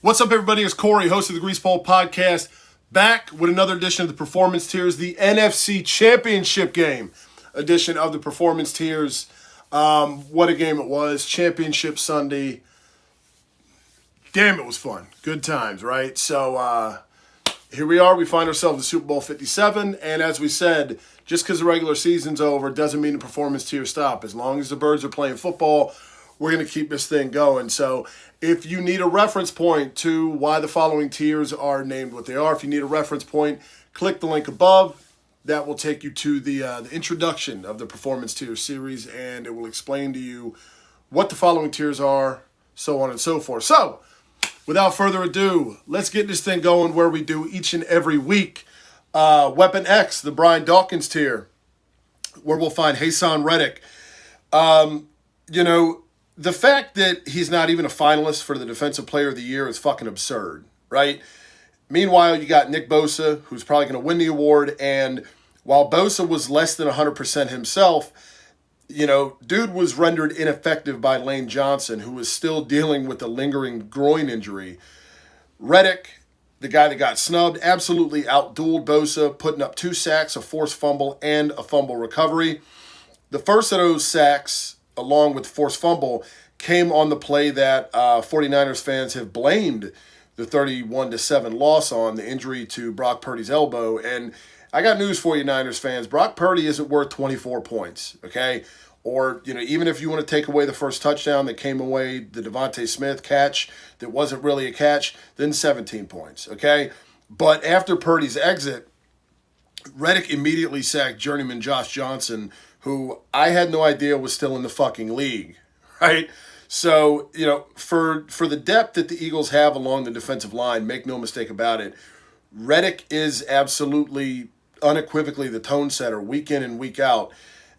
What's up, everybody? It's Corey, host of the Grease Pole Podcast, back with another edition of the Performance Tiers, the NFC Championship game edition of the Performance Tiers. What a game it was. Championship Sunday. Damn, it was fun. Good times, right? So here we are. We find ourselves in Super Bowl 57. And as we said, just because the regular season's over doesn't mean the Performance Tiers stop. As long as the Birds are playing football, we're going to keep this thing going. So if you need a reference point to why the following tiers are named what they are, if you need a reference point, click the link above. That will take you to the introduction of the Performance Tier series, and it will explain to you what the following tiers are, so on and so forth. So, without further ado, let's get this thing going where we do each and every week. Weapon X, the Brian Dawkins tier, where we'll find Haason Reddick. The fact that he's not even a finalist for the Defensive Player of the Year is fucking absurd, right? Meanwhile, you got Nick Bosa, who's probably going to win the award, and while Bosa was less than 100% himself, dude was rendered ineffective by Lane Johnson, who was still dealing with a lingering groin injury. Reddick, the guy that got snubbed, absolutely outdueled Bosa, putting up 2 sacks, a forced fumble, and a fumble recovery. The first of those sacks, along with forced fumble, came on the play that 49ers fans have blamed the 31-7 loss on, the injury to Brock Purdy's elbow. And I got news for you, Niners fans. Brock Purdy isn't worth 24 points, okay? Or, even if you want to take away the first touchdown that came away, the Devontae Smith catch that wasn't really a catch, then 17 points, okay? But after Purdy's exit, Reddick immediately sacked journeyman Josh Johnson, who I had no idea was still in the fucking league, right? So, for the depth that the Eagles have along the defensive line, make no mistake about it, Reddick is absolutely, unequivocally the tone setter week in and week out.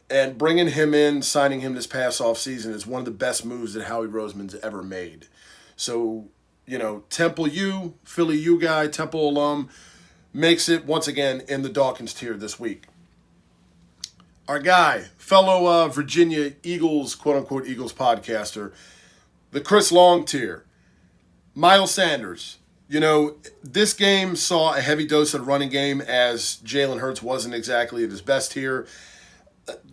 And bringing him in, signing him this past offseason is one of the best moves that Howie Roseman's ever made. So, Temple U, Philly U guy, Temple alum, makes it once again in the Dawkins tier this week. Our guy, fellow Virginia Eagles, quote-unquote Eagles podcaster, the Chris Long tier, Miles Sanders. This game saw a heavy dose of the running game as Jalen Hurts wasn't exactly at his best here.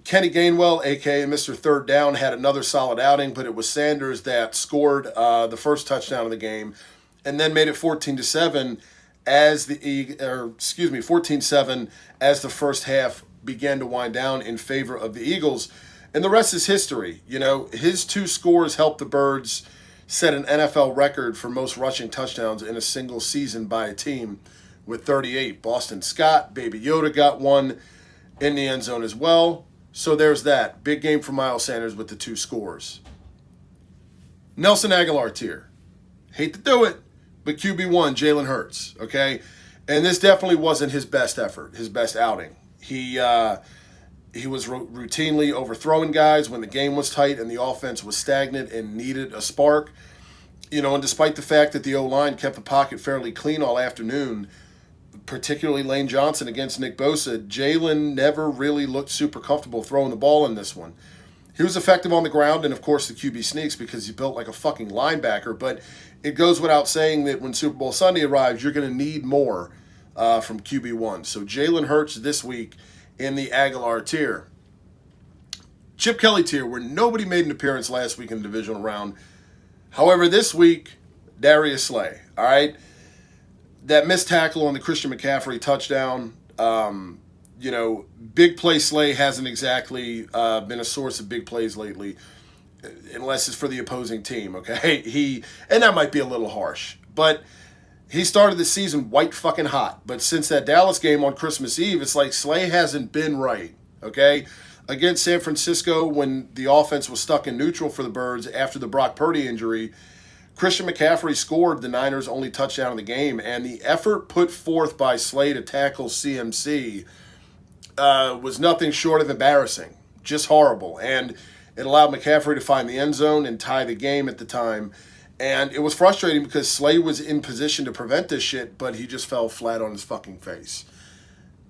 Kenny Gainwell, a.k.a. Mr. Third Down, had another solid outing, but it was Sanders that scored the first touchdown of the game and then made it 14-7 as 14-7 as the first half began to wind down in favor of the Eagles. And the rest is history. His 2 scores helped the Birds set an NFL record for most rushing touchdowns in a single season by a team with 38. Boston Scott, Baby Yoda got one in the end zone as well. So there's that. Big game for Miles Sanders with the 2 scores. Nelson Aguilar tier. Hate to do it, but QB1, Jalen Hurts, okay? And this definitely wasn't his best effort, his best outing. He was routinely overthrowing guys when the game was tight and the offense was stagnant and needed a spark. And despite the fact that the O-line kept the pocket fairly clean all afternoon, particularly Lane Johnson against Nick Bosa, Jalen never really looked super comfortable throwing the ball in this one. He was effective on the ground and, of course, the QB sneaks because he built like a fucking linebacker. But it goes without saying that when Super Bowl Sunday arrives, you're going to need more from QB1. So Jalen Hurts this week in the Aguilar tier. Chip Kelly tier, where nobody made an appearance last week in the divisional round. However, this week, Darius Slay, all right? That missed tackle on the Christian McCaffrey touchdown, big play Slay hasn't exactly been a source of big plays lately, unless it's for the opposing team, okay? And that might be a little harsh, but he started the season white fucking hot. But since that Dallas game on Christmas Eve, it's like Slay hasn't been right, okay? Against San Francisco, when the offense was stuck in neutral for the Birds after the Brock Purdy injury, Christian McCaffrey scored the Niners' only touchdown of the game, and the effort put forth by Slay to tackle CMC was nothing short of embarrassing, just horrible. And it allowed McCaffrey to find the end zone and tie the game at the time. And it was frustrating because Slay was in position to prevent this shit, but he just fell flat on his fucking face.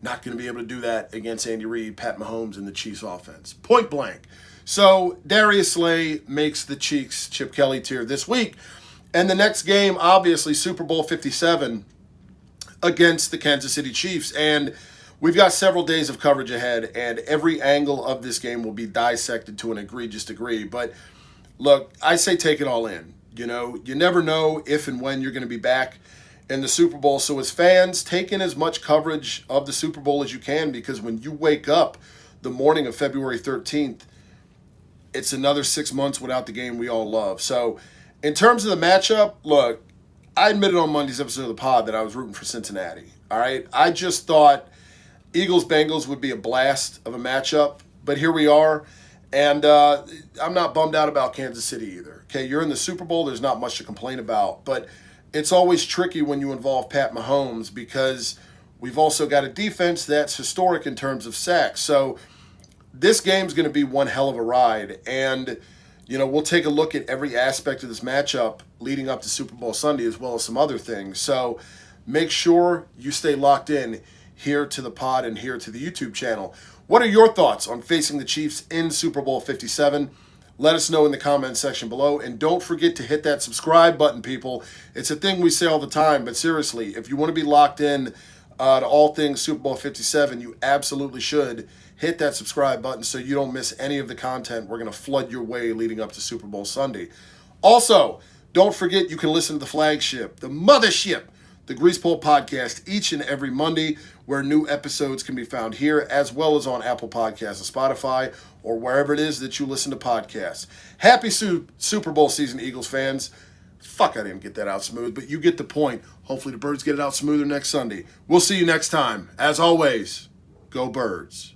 Not going to be able to do that against Andy Reid, Pat Mahomes, and the Chiefs offense. Point blank. So Darius Slay makes the Cheeks Chip Kelly tier this week. And the next game, obviously, Super Bowl 57 against the Kansas City Chiefs. And we've got several days of coverage ahead, and every angle of this game will be dissected to an egregious degree. But look, I say take it all in. You know, you never know if and when you're going to be back in the Super Bowl. So as fans, take in as much coverage of the Super Bowl as you can, because when you wake up the morning of February 13th, it's another 6 months without the game we all love. So in terms of the matchup, look, I admitted on Monday's episode of the pod that I was rooting for Cincinnati. All right? I just thought Eagles-Bengals would be a blast of a matchup, but here we are. And I'm not bummed out about Kansas City either. Okay, you're in the Super Bowl. There's not much to complain about. But it's always tricky when you involve Pat Mahomes, because we've also got a defense that's historic in terms of sacks. So this game's going to be one hell of a ride. And, you know, we'll take a look at every aspect of this matchup leading up to Super Bowl Sunday, as well as some other things. So make sure you stay locked in here to the pod and here to the YouTube channel. What are your thoughts on facing the Chiefs in Super Bowl 57? Let us know in the comments section below. And don't forget to hit that subscribe button, people. It's a thing we say all the time, but seriously, if you want to be locked in to all things Super Bowl 57, you absolutely should hit that subscribe button so you don't miss any of the content we're going to flood your way leading up to Super Bowl Sunday. Also, don't forget you can listen to the flagship, the mothership, the Grease Pole Podcast, each and every Monday, where new episodes can be found here, as well as on Apple Podcasts and Spotify, or wherever it is that you listen to podcasts. Happy Super Bowl season, Eagles fans. Fuck, I didn't get that out smooth, but you get the point. Hopefully the Birds get it out smoother next Sunday. We'll see you next time. As always, go Birds.